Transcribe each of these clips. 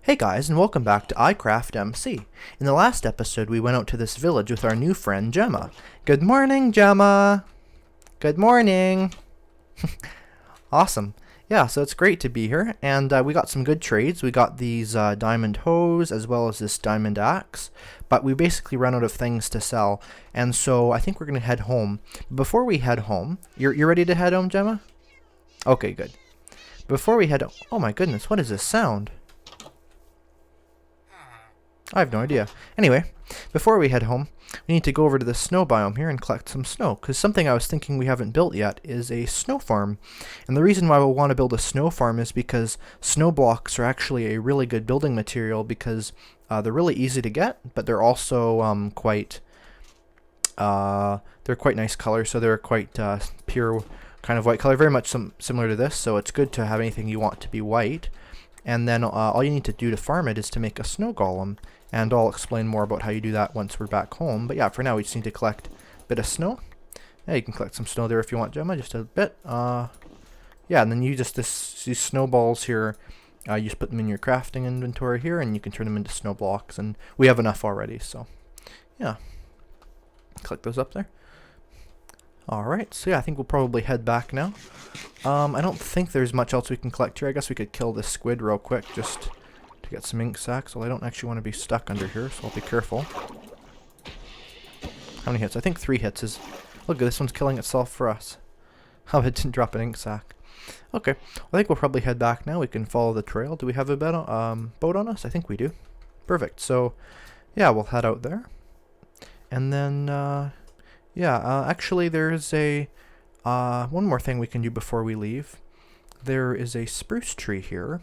Hey guys, and welcome back to iCraft MC. In the last episode, we went out to this village with our new friend Gemma. Good morning, Gemma! Good morning! Awesome. Yeah, so it's great to be here, and we got some good trades. We got these diamond hose as well as this diamond axe, but we basically ran out of things to sell, and so I think we're going to head home. Before we head home, you're ready to head home, Gemma? Okay, good. Before we head home, oh my goodness, what is this sound? I have no idea. Anyway, before we head home, we need to go over to the snow biome here and collect some snow, because something I was thinking we haven't built yet is a snow farm. And the reason why we'll want to build a snow farm is because snow blocks are actually a really good building material because they're really easy to get, but they're also they're quite nice color, so they're quite pure kind of white color, very much similar to this, so it's good to have anything you want to be white. And then all you need to do to farm it is to make a snow golem. And I'll explain more about how you do that once we're back home. But yeah, for now we just need to collect a bit of snow. Yeah, you can collect some snow there if you want, Gemma, just a bit. Yeah, and then you just, these snowballs here, you just put them in your crafting inventory here, and you can turn them into snow blocks. And we have enough already, so yeah. Collect those up there. Alright, so yeah, I think we'll probably head back now. I don't think there's much else we can collect here. I guess we could kill this squid real quick just to get some ink sacs. Well, I don't actually want to be stuck under here, so I'll be careful. How many hits? I think 3 hits is... Look, this one's killing itself for us. Oh, it didn't drop an ink sac. Okay, I think we'll probably head back now. We can follow the trail. Do we have a boat on us? I think we do. Perfect. So, yeah, we'll head out there. And then, actually there's a... one more thing we can do before we leave. There is a spruce tree here,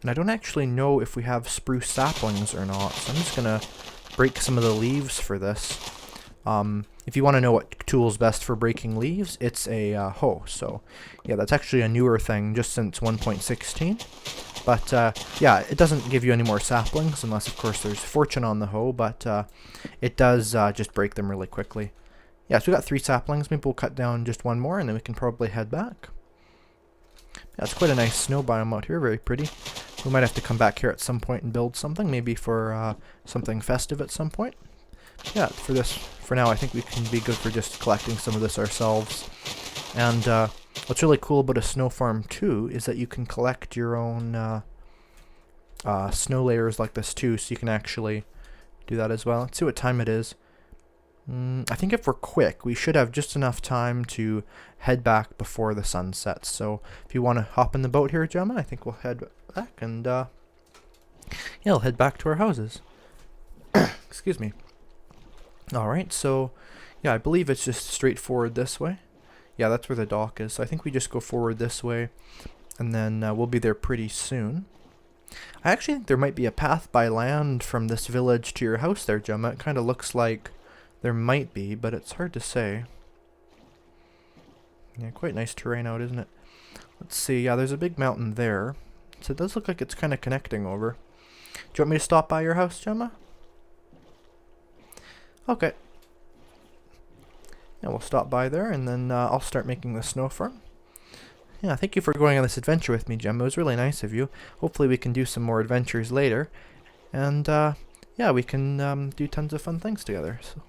and I don't actually know if we have spruce saplings or not, so I'm just gonna break some of the leaves for this. If you want to know what tool's best for breaking leaves, it's a hoe. So yeah, that's actually a newer thing, just since 1.16. But yeah, it doesn't give you any more saplings, unless of course there's fortune on the hoe, but it does just break them really quickly. Yeah, so we got 3 saplings. Maybe we'll cut down just 1 more, and then we can probably head back. Yeah, it's quite a nice snow biome out here. Very pretty. We might have to come back here at some point and build something, maybe for something festive at some point. Yeah, for now, I think we can be good for just collecting some of this ourselves. And what's really cool about a snow farm too is that you can collect your own snow layers like this too, so you can actually do that as well. Let's see what time it is. I think if we're quick, we should have just enough time to head back before the sun sets. So if you want to hop in the boat here, Gemma, I think we'll head back and yeah, we'll head back to our houses. Excuse me. Alright, so yeah, I believe it's just straight forward this way. Yeah, that's where the dock is. So I think we just go forward this way, and then we'll be there pretty soon. I actually think there might be a path by land from this village to your house there, Gemma. It kind of looks like there might be, but it's hard to say. Yeah, quite nice terrain out, isn't it? Let's see. Yeah, there's a big mountain there. So it does look like it's kind of connecting over. Do you want me to stop by your house, Gemma? Okay. Yeah, we'll stop by there, and then I'll start making the snow farm. Yeah, thank you for going on this adventure with me, Gemma. It was really nice of you. Hopefully we can do some more adventures later. And, yeah, we can do tons of fun things together. So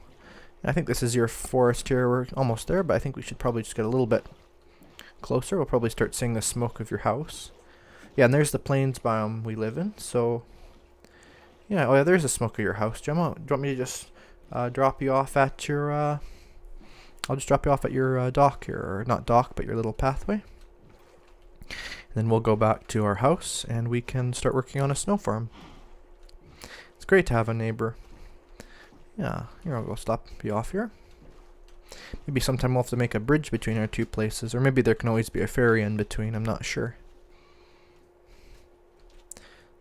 I think this is your forest here. We're almost there, but I think we should probably just get a little bit closer. We'll probably start seeing the smoke of your house. Yeah, and there's the plains biome we live in. So, yeah, oh yeah, there's the smoke of your house. Gemma, do you want me to just drop you off at your, I'll just drop you off at your dock here, or not dock, but your little pathway. And then we'll go back to our house, and we can start working on a snow farm. It's great to have a neighbor. Yeah, here I'll go stop you off here. Maybe sometime we'll have to make a bridge between our 2 places, or maybe there can always be a ferry in between, I'm not sure.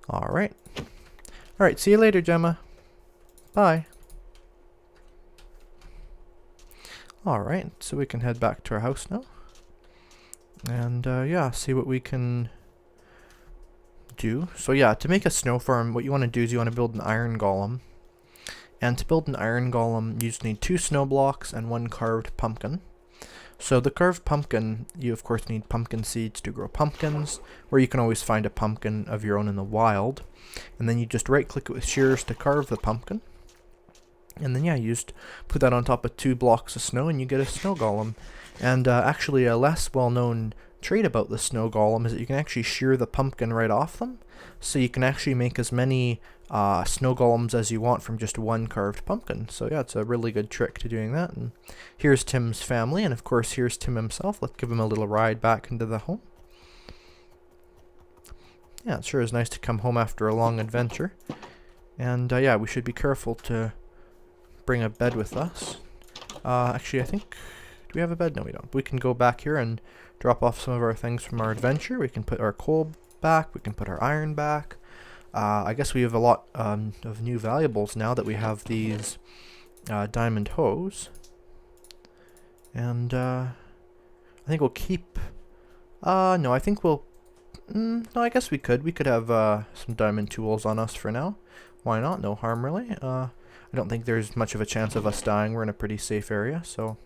Alright. Alright, see you later, Gemma. Bye. Alright, so we can head back to our house now. And yeah, see what we can do. So yeah, to make a snow farm, what you want to do is you want to build an iron golem. And to build an iron golem, you just need 2 snow blocks and 1 carved pumpkin. So the carved pumpkin, you of course need pumpkin seeds to grow pumpkins, or you can always find a pumpkin of your own in the wild. And then you just right click it with shears to carve the pumpkin. And then yeah, you just put that on top of 2 blocks of snow and you get a snow golem. And actually a less well-known trait about the snow golem is that you can actually shear the pumpkin right off them. So you can actually make as many snow golems as you want from just 1 carved pumpkin. So yeah, it's a really good trick to doing that. And here's Tim's family, and of course here's Tim himself. Let's give him a little ride back into the home. Yeah, it sure is nice to come home after a long adventure. And yeah, we should be careful to bring a bed with us. Actually, I think... do we have a bed? No, we don't. We can go back here and drop off some of our things from our adventure. We can put our coal back. We can put our iron back. I guess we have a lot of new valuables now that we have these diamond hoes. And I think we'll keep... no, I think we'll... no, I guess we could. We could have some diamond tools on us for now. Why not? No harm, really. I don't think there's much of a chance of us dying. We're in a pretty safe area, so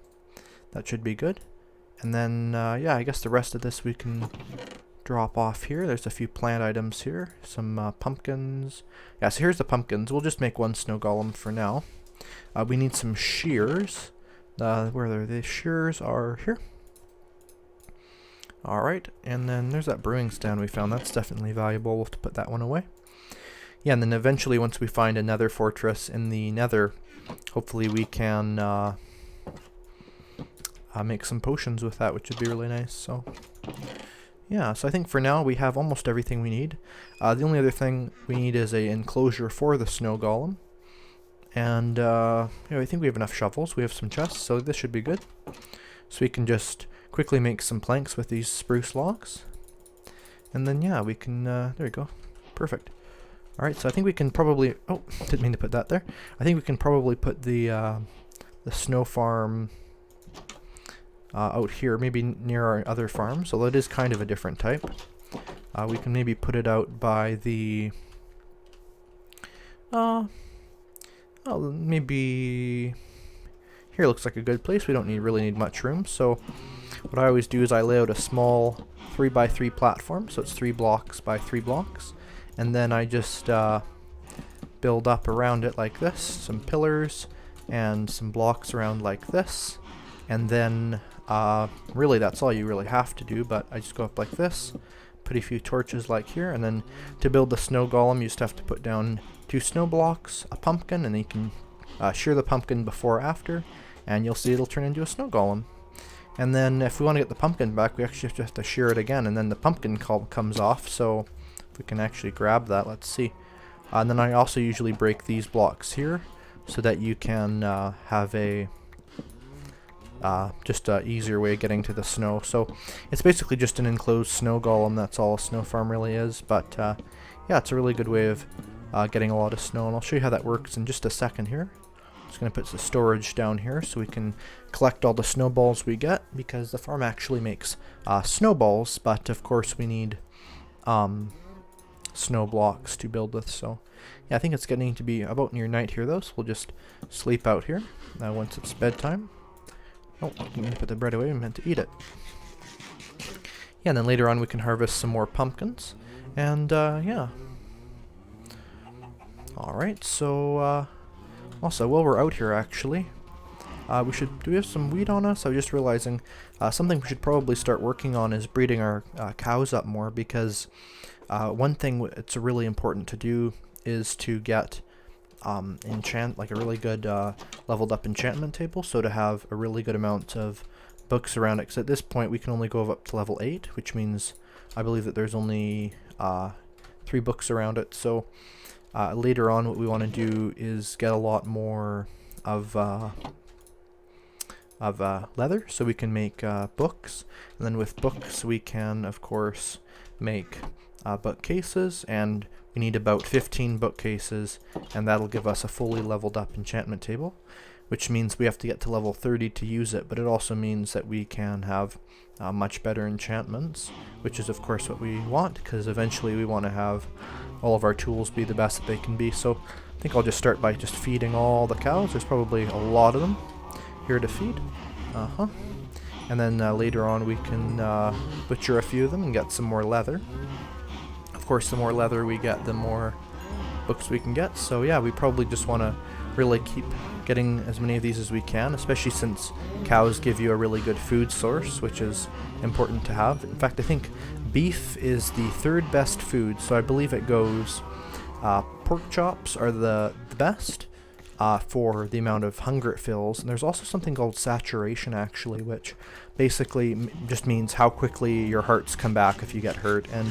that should be good. And then, yeah, I guess the rest of this we can drop off here. There's a few plant items here. Some pumpkins. Yeah, so here's the pumpkins. We'll just make 1 snow golem for now. We need some shears. Where are they? The shears are here. Alright, and then there's that brewing stand we found. That's definitely valuable. We'll have to put that one away. Yeah, and then eventually once we find another fortress in the nether, hopefully we can make some potions with that, which would be really nice. So yeah, so I think for now we have almost everything we need. The only other thing we need is a enclosure for the snow golem. And yeah, I think we have enough shovels. We have some chests, so this should be good. So we can just quickly make some planks with these spruce logs. And then yeah, we can, there we go. Perfect. Alright, so I think we can probably, oh, didn't mean to put that there. I think we can probably put the snow farm out here, maybe near our other farms, although it is kind of a different type. We can maybe put it out by the, oh, maybe here looks like a good place. We don't really need much room, so what I always do is I lay out a small 3x3 platform, so it's 3 blocks by 3 blocks, and then I just build up around it like this, some pillars and some blocks around like this, and then really that's all you really have to do, but I just go up like this, put a few torches like here, and then to build the snow golem you just have to put down 2 snow blocks, a pumpkin, and then you can shear the pumpkin before or after, and you'll see it'll turn into a snow golem. And then if we want to get the pumpkin back, we actually just have to shear it again, and then the pumpkin comes off, so if we can actually grab that, let's see. And then I also usually break these blocks here, so that you can have a just an easier way of getting to the snow. So it's basically just an enclosed snow golem, that's all a snow farm really is, but yeah, it's a really good way of getting a lot of snow, and I'll show you how that works in just a second here. Just going to put some storage down here so we can collect all the snowballs we get, because the farm actually makes snowballs, but of course we need snow blocks to build with. So yeah, I think it's getting to be about near night here though, so we'll just sleep out here once it's bedtime. Oh, I didn't mean to put the bread away, I meant to eat it. Yeah, and then later on we can harvest some more pumpkins, and yeah. Alright, so also while we're out here actually, do we have some wheat on us? I was just realizing something we should probably start working on is breeding our cows up more, because one thing it's really important to do is to get like a really good leveled up enchantment table, so to have a really good amount of books around it, because at this point we can only go up to level 8, which means I believe that there's only 3 books around it. So later on what we want to do is get a lot more of leather, so we can make books, and then with books we can of course make bookcases, and we need about 15 bookcases, and that'll give us a fully leveled up enchantment table, which means we have to get to level 30 to use it, but it also means that we can have much better enchantments, which is of course what we want, because eventually we want to have all of our tools be the best that they can be. So I think I'll just start by just feeding all the cows. There's probably a lot of them here to feed. and then later on we can butcher a few of them and get some more leather. Of course, the more leather we get, the more books we can get. So yeah, we probably just want to really keep getting as many of these as we can, especially since cows give you a really good food source, which is important to have. In fact, I think beef is the third best food, so I believe it goes pork chops are the best for the amount of hunger it fills, and there's also something called saturation actually, which basically just means how quickly your hearts come back if you get hurt, and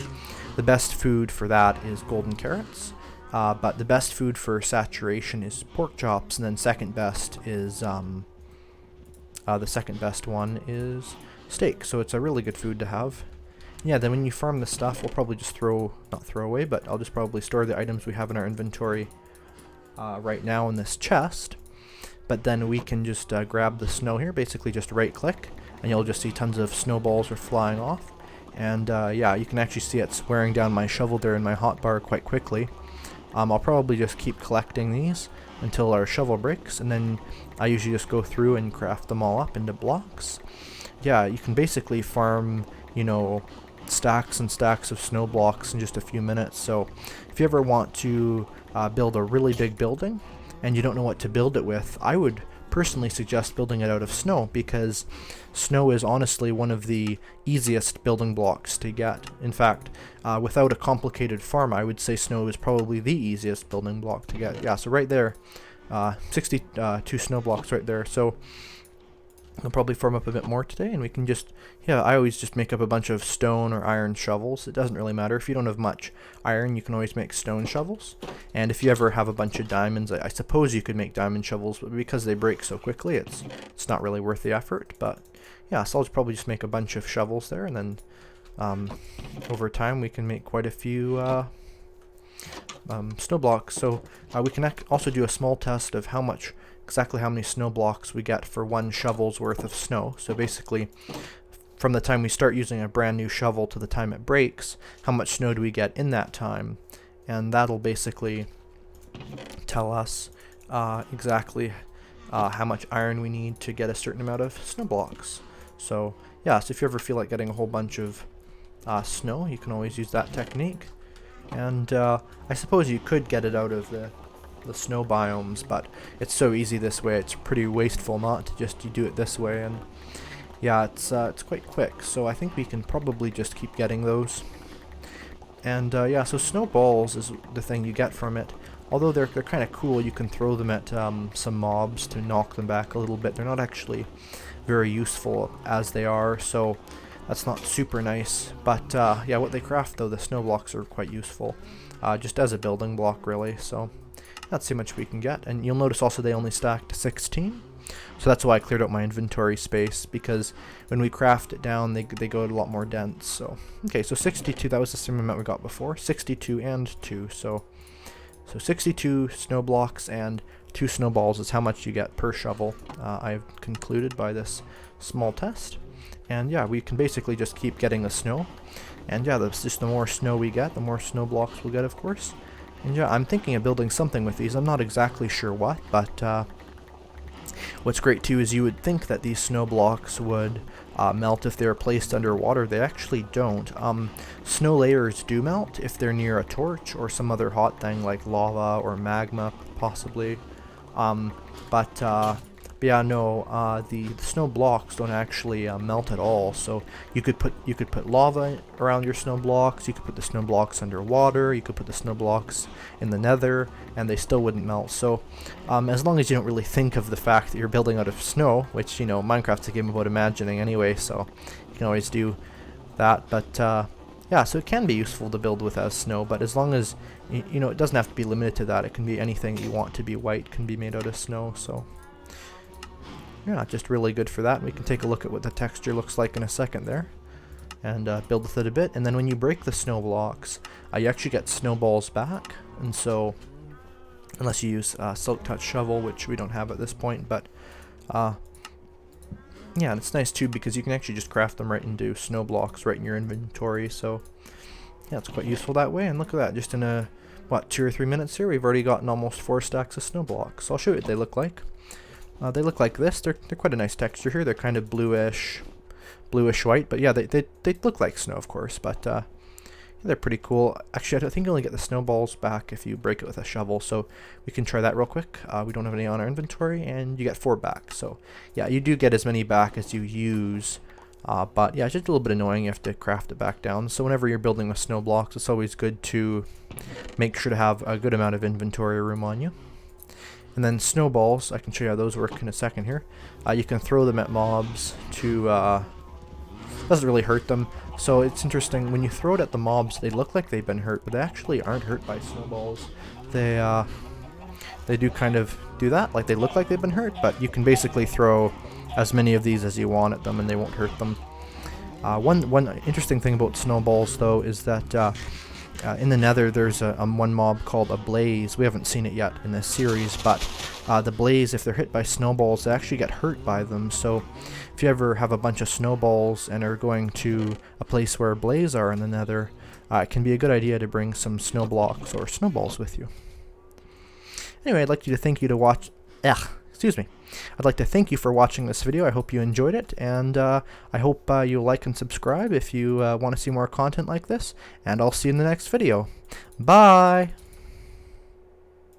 the best food for that is golden carrots. But the best food for saturation is pork chops, and then second best is the second best one is steak. So it's a really good food to have. Yeah, then when you farm the stuff, we'll probably just not throw away, but I'll just probably store the items we have in our inventory right now in this chest. But then we can just grab the snow here, basically just right click, and you'll just see tons of snowballs are flying off. And yeah, you can actually see it's wearing down my shovel there in my hotbar quite quickly. I'll probably just keep collecting these until our shovel breaks, and then I usually just go through and craft them all up into blocks. Yeah, you can basically farm, you know, stacks and stacks of snow blocks in just a few minutes. So if you ever want to build a really big building and you don't know what to build it with, I would personally suggest building it out of snow, because snow is honestly one of the easiest building blocks to get. In fact, without a complicated farm, I would say snow is probably the easiest building block to get. Yeah, so right there, 62 snow blocks right there. So I'll probably farm up a bit more today, and we can just, yeah, I always just make up a bunch of stone or iron shovels. It doesn't really matter. If you don't have much iron, you can always make stone shovels. And if you ever have a bunch of diamonds, I suppose you could make diamond shovels, but because they break so quickly, it's not really worth the effort. But yeah, so I'll probably just make a bunch of shovels there, and then over time we can make quite a few snow blocks. So we can also do a small test of exactly how many snow blocks we get for one shovel's worth of snow. So basically, from the time we start using a brand new shovel to the time it breaks, how much snow do we get in that time? And that'll basically tell us exactly how much iron we need to get a certain amount of snow blocks. So yeah, so if you ever feel like getting a whole bunch of snow, you can always use that technique. And I suppose you could get it out of the snow biomes, but it's so easy this way, it's pretty wasteful not to just do it this way. And yeah, it's quite quick, so I think we can probably just keep getting those. And yeah, so snowballs is the thing you get from it. Although they're kind of cool, you can throw them at some mobs to knock them back a little bit. They're not actually very useful as they are, so that's not super nice. But yeah, what they craft though, the snow blocks are quite useful, just as a building block really. So let's see how much we can get. And you'll notice also they only stack to 16. So that's why I cleared out my inventory space, because when we craft it down, they go a lot more dense. So okay, so 62, that was the same amount we got before. 62 and 2, so 62 snow blocks and 2 snowballs is how much you get per shovel. I've concluded by this small test. And yeah, we can basically just keep getting the snow. And yeah, that's just the more snow we get, the more snow blocks we'll get, of course. And yeah, I'm thinking of building something with these. I'm not exactly sure what, but what's great too is you would think that these snow blocks would melt if they were placed underwater. They actually don't. Snow layers do melt if they're near a torch or some other hot thing like lava or magma, possibly. But yeah, no, the snow blocks don't actually melt at all. So you could put lava around your snow blocks. You could put the snow blocks underwater. You could put the snow blocks in the Nether, and they still wouldn't melt. So as long as you don't really think of the fact that you're building out of snow, which, you know, Minecraft's a game about imagining anyway, so you can always do that. But yeah, so it can be useful to build with as snow, but as long as you know, it doesn't have to be limited to that. It can be anything you want to be white can be made out of snow. So yeah, just really good for that. We can take a look at what the texture looks like in a second there, and build with it a bit. And then when you break the snow blocks, you actually get snowballs back. And so, unless you use Silk Touch Shovel, which we don't have at this point, but yeah, and it's nice too because you can actually just craft them right into snow blocks right in your inventory. So yeah, it's quite useful that way. And look at that, just in a, what, 2 or 3 minutes here, we've already gotten almost 4 stacks of snow blocks. So I'll show you what they look like. They look like this. They're quite a nice texture here. They're kind of bluish, bluish white, but yeah, they look like snow, of course, but they're pretty cool. Actually, I think you only get the snowballs back if you break it with a shovel, so we can try that real quick. We don't have any on our inventory, and you get 4 back, so yeah, you do get as many back as you use, but yeah, it's just a little bit annoying. You have to craft it back down, so whenever you're building with snow blocks, it's always good to make sure to have a good amount of inventory room on you. And then snowballs, I can show you how those work in a second here. You can throw them at mobs to, doesn't really hurt them. So it's interesting, when you throw it at the mobs, they look like they've been hurt, but they actually aren't hurt by snowballs. They do kind of do that, like they look like they've been hurt, but you can basically throw as many of these as you want at them and they won't hurt them. One interesting thing about snowballs, though, is that in the Nether there's one mob called a blaze. We haven't seen it yet in this series, but the blaze, if they're hit by snowballs, they actually get hurt by them. So if you ever have a bunch of snowballs and are going to a place where blaze are in the Nether, it can be a good idea to bring some snow blocks or snowballs with you. Anyway, I'd like to thank you I'd like to thank you for watching this video. I hope you enjoyed it, and I hope you'll like and subscribe if you want to see more content like this, and I'll see you in the next video. Bye!